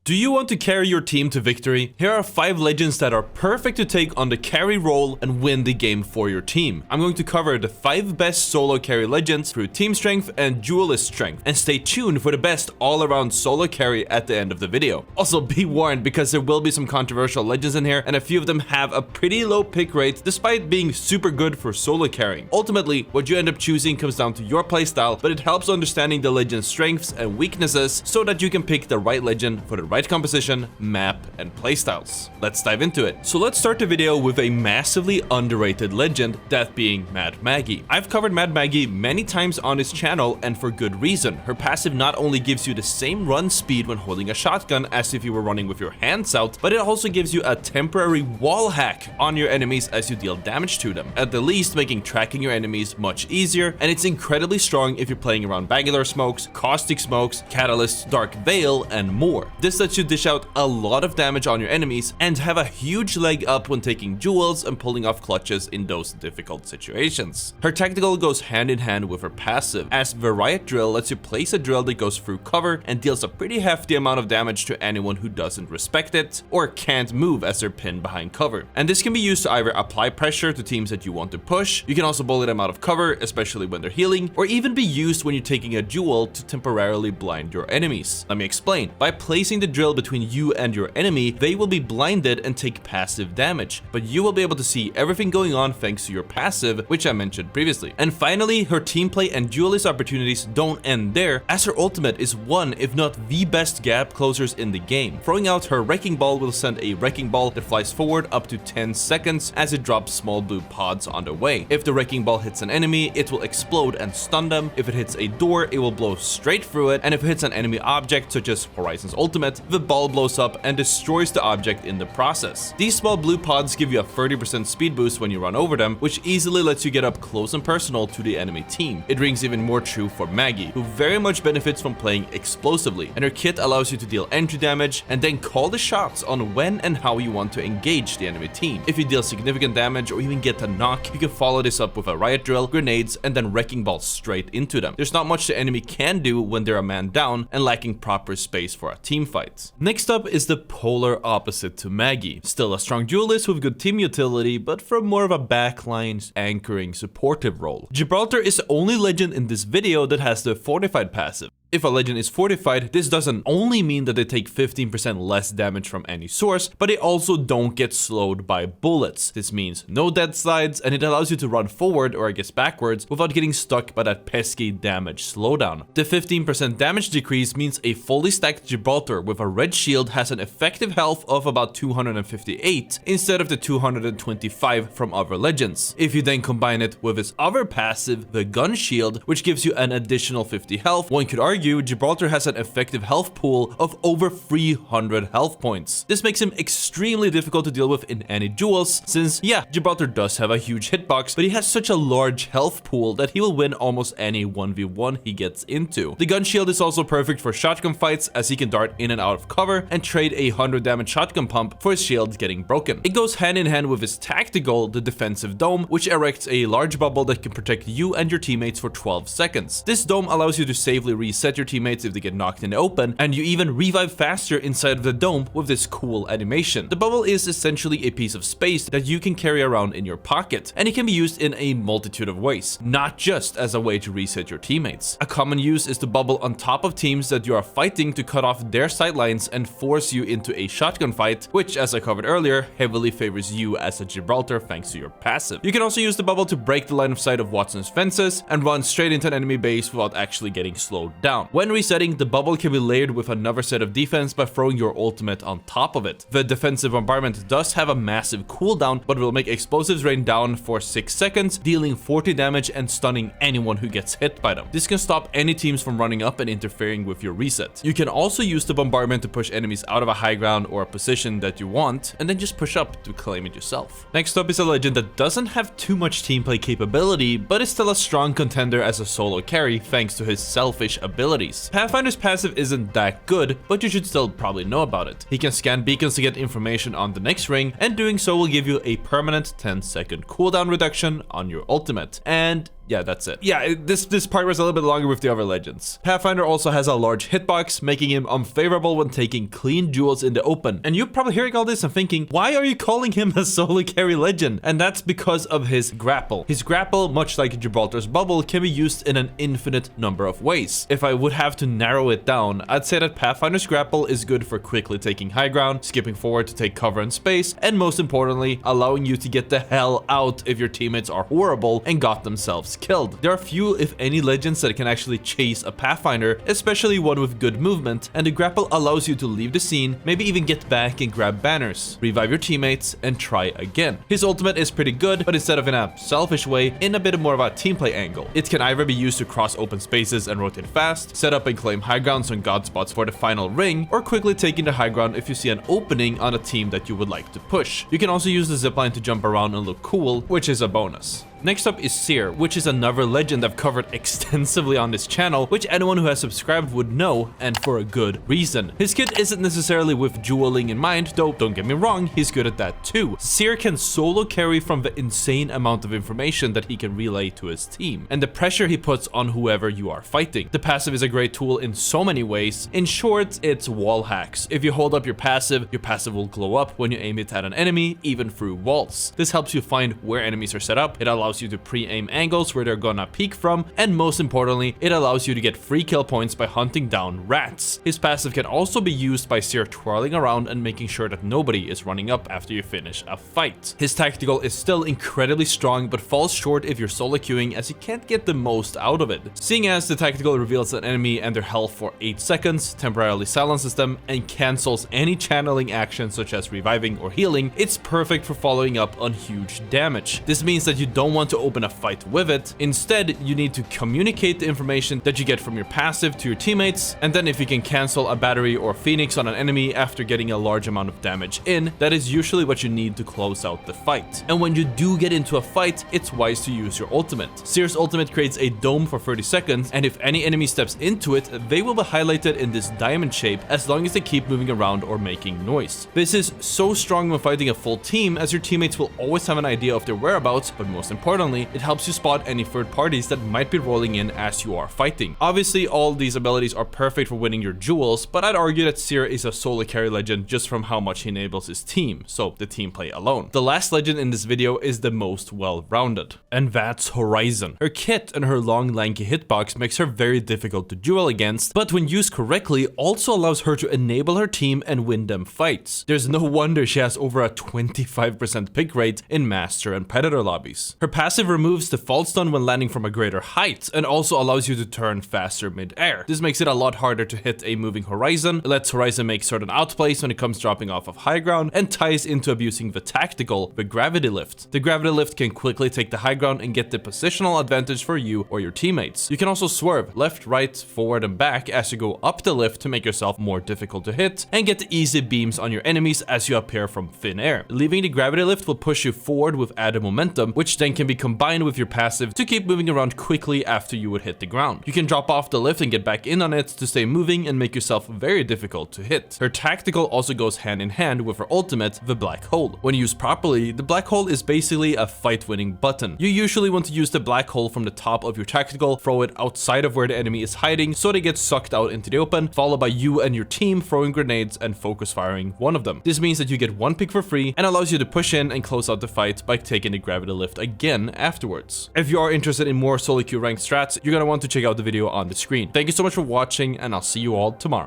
Do you want to carry your team to victory? Here are 5 legends that are perfect to take on the carry role and win the game for your team. I'm going to cover the 5 best solo carry legends through team strength and duelist strength, and stay tuned for the best all-around solo carry at the end of the video. Also be warned, because there will be some controversial legends in here, and a few of them have a pretty low pick rate despite being super good for solo carrying. Ultimately, what you end up choosing comes down to your playstyle, but it helps understanding the legend's strengths and weaknesses so that you can pick the right legend for the right composition, map, and playstyles. Let's dive into it. So let's start the video with a massively underrated legend, that being Mad Maggie. I've covered Mad Maggie many times on this channel, and for good reason. Her passive not only gives you the same run speed when holding a shotgun as if you were running with your hands out, but it also gives you a temporary wall hack on your enemies as you deal damage to them, at the least making tracking your enemies much easier, and it's incredibly strong if you're playing around Bangalore smokes, caustic smokes, catalysts, dark veil, and more. This lets you dish out a lot of damage on your enemies and have a huge leg up when taking duels and pulling off clutches in those difficult situations. Her tactical goes hand in hand with her passive, as Variety Drill lets you place a drill that goes through cover and deals a pretty hefty amount of damage to anyone who doesn't respect it or can't move as they're pinned behind cover. And this can be used to either apply pressure to teams that you want to push, you can also bully them out of cover, especially when they're healing, or even be used when you're taking a duel to temporarily blind your enemies. Let me explain. By placing the drill between you and your enemy, they will be blinded and take passive damage, but you will be able to see everything going on thanks to your passive, which I mentioned previously. And finally, her team play and duelist opportunities don't end there, as her ultimate is one, if not the best gap closers in the game. Throwing out her Wrecking Ball will send a Wrecking Ball that flies forward up to 10 seconds as it drops small blue pods on the way. If the Wrecking Ball hits an enemy, it will explode and stun them. If it hits a door, it will blow straight through it, and if it hits an enemy object such as Horizon's ultimate, the ball blows up and destroys the object in the process. These small blue pods give you a 30% speed boost when you run over them, which easily lets you get up close and personal to the enemy team. It rings even more true for Maggie, who very much benefits from playing explosively, and her kit allows you to deal entry damage and then call the shots on when and how you want to engage the enemy team. If you deal significant damage or even get a knock, you can follow this up with a Riot Drill, grenades, and then Wrecking Balls straight into them. There's not much the enemy can do when they're a man down and lacking proper space for a team fight. Next up is the polar opposite to Maggie. Still a strong duelist with good team utility, but from more of a backline anchoring supportive role. Gibraltar is the only legend in this video that has the fortified passive. If a legend is fortified, this doesn't only mean that they take 15% less damage from any source, but they also don't get slowed by bullets. This means no dead slides, and it allows you to run forward, or I guess backwards, without getting stuck by that pesky damage slowdown. The 15% damage decrease means a fully stacked Gibraltar with a red shield has an effective health of about 258 instead of the 225 from other legends. If you then combine it with its other passive, the gun shield, which gives you an additional 50 health, one could argue Gibraltar has an effective health pool of over 300 health points. This makes him extremely difficult to deal with in any duels, since yeah, Gibraltar does have a huge hitbox, but he has such a large health pool that he will win almost any 1v1 he gets into. The gun shield is also perfect for shotgun fights, as he can dart in and out of cover and trade a 100 damage shotgun pump for his shield getting broken. It goes hand in hand with his tactical, the defensive dome, which erects a large bubble that can protect you and your teammates for 12 seconds. This dome allows you to safely reset your teammates if they get knocked in the open, and you even revive faster inside of the dome with this cool animation. The bubble is essentially a piece of space that you can carry around in your pocket, and it can be used in a multitude of ways, not just as a way to reset your teammates. A common use is to bubble on top of teams that you are fighting to cut off their sidelines and force you into a shotgun fight, which, as I covered earlier, heavily favors you as a Gibraltar thanks to your passive. You can also use the bubble to break the line of sight of Watson's fences and run straight into an enemy base without actually getting slowed down. When resetting, the bubble can be layered with another set of defense by throwing your ultimate on top of it. The defensive bombardment does have a massive cooldown, but will make explosives rain down for 6 seconds, dealing 40 damage and stunning anyone who gets hit by them. This can stop any teams from running up and interfering with your reset. You can also use the bombardment to push enemies out of a high ground or a position that you want, and then just push up to claim it yourself. Next up is a legend that doesn't have too much team play capability, but is still a strong contender as a solo carry thanks to his selfish abilities. Pathfinder's passive isn't that good, but you should still probably know about it. He can scan beacons to get information on the next ring, and doing so will give you a permanent 10-second cooldown reduction on your ultimate. And Yeah, that's it. Yeah, this part was a little bit longer with the other legends. Pathfinder also has a large hitbox, making him unfavorable when taking clean duels in the open. And you're probably hearing all this and thinking, why are you calling him a solo carry legend? And that's because of his grapple. His grapple, much like Gibraltar's bubble, can be used in an infinite number of ways. If I would have to narrow it down, I'd say that Pathfinder's grapple is good for quickly taking high ground, skipping forward to take cover in space, and most importantly, allowing you to get the hell out if your teammates are horrible and got themselves killed. There are few, if any, legends that can actually chase a Pathfinder, especially one with good movement, and the grapple allows you to leave the scene, maybe even get back and grab banners, revive your teammates, and try again. His ultimate is pretty good, but instead of in a selfish way, in a bit more of a team play angle. It can either be used to cross open spaces and rotate fast, set up and claim high grounds on god spots for the final ring, or quickly taking the high ground if you see an opening on a team that you would like to push. You can also use the zipline to jump around and look cool, which is a bonus. Next up is Seer, which is another legend I've covered extensively on this channel, which anyone who has subscribed would know, and for a good reason. His kit isn't necessarily with dueling in mind, though don't get me wrong, he's good at that too. Seer can solo carry from the insane amount of information that he can relay to his team, and the pressure he puts on whoever you are fighting. The passive is a great tool in so many ways. In short, it's wall hacks. If you hold up your passive will glow up when you aim it at an enemy, even through walls. This helps you find where enemies are set up, it allows you to pre-aim angles where they're gonna peek from, and most importantly, it allows you to get free kill points by hunting down rats. His passive can also be used by Seer twirling around and making sure that nobody is running up after you finish a fight. His tactical is still incredibly strong, but falls short if you're solo queuing, as you can't get the most out of it. Seeing as the tactical reveals an enemy and their health for 8 seconds, temporarily silences them, and cancels any channeling action such as reviving or healing, it's perfect for following up on huge damage. This means that you don't want to open a fight with it. Instead, you need to communicate the information that you get from your passive to your teammates, and then if you can cancel a battery or phoenix on an enemy after getting a large amount of damage in, that is usually what you need to close out the fight. And when you do get into a fight, it's wise to use your ultimate. Seer's ultimate creates a dome for 30 seconds, and if any enemy steps into it, they will be highlighted in this diamond shape as long as they keep moving around or making noise. This is so strong when fighting a full team, as your teammates will always have an idea of their whereabouts, but most importantly, it helps you spot any third parties that might be rolling in as you are fighting. Obviously, all these abilities are perfect for winning your duels, but I'd argue that Seer is a solo carry legend just from how much he enables his team, so the team play alone. The last legend in this video is the most well-rounded, and that's Horizon. Her kit and her long lanky hitbox makes her very difficult to duel against, but when used correctly, also allows her to enable her team and win them fights. There's no wonder she has over a 25% pick rate in Master and Predator lobbies. Her passive removes the fall stun when landing from a greater height, and also allows you to turn faster mid-air. This makes it a lot harder to hit a moving Horizon, lets Horizon make certain outplays when it comes dropping off of high ground, and ties into abusing the tactical, the Gravity Lift. The Gravity Lift can quickly take the high ground and get the positional advantage for you or your teammates. You can also swerve left, right, forward, and back as you go up the lift to make yourself more difficult to hit, and get easy beams on your enemies as you appear from thin air. Leaving the Gravity Lift will push you forward with added momentum, which then can be combined with your passive to keep moving around quickly after you would hit the ground. You can drop off the lift and get back in on it to stay moving and make yourself very difficult to hit. Her tactical also goes hand in hand with her ultimate, the Black Hole. When used properly, the Black Hole is basically a fight-winning button. You usually want to use the Black Hole from the top of your tactical, throw it outside of where the enemy is hiding so they get sucked out into the open, followed by you and your team throwing grenades and focus firing one of them. This means that you get one pick for free and allows you to push in and close out the fight by taking the Gravity Lift again afterwards. If you are interested in more solo queue ranked strats, you're gonna want to check out the video on the screen. Thank you so much for watching, and I'll see you all tomorrow.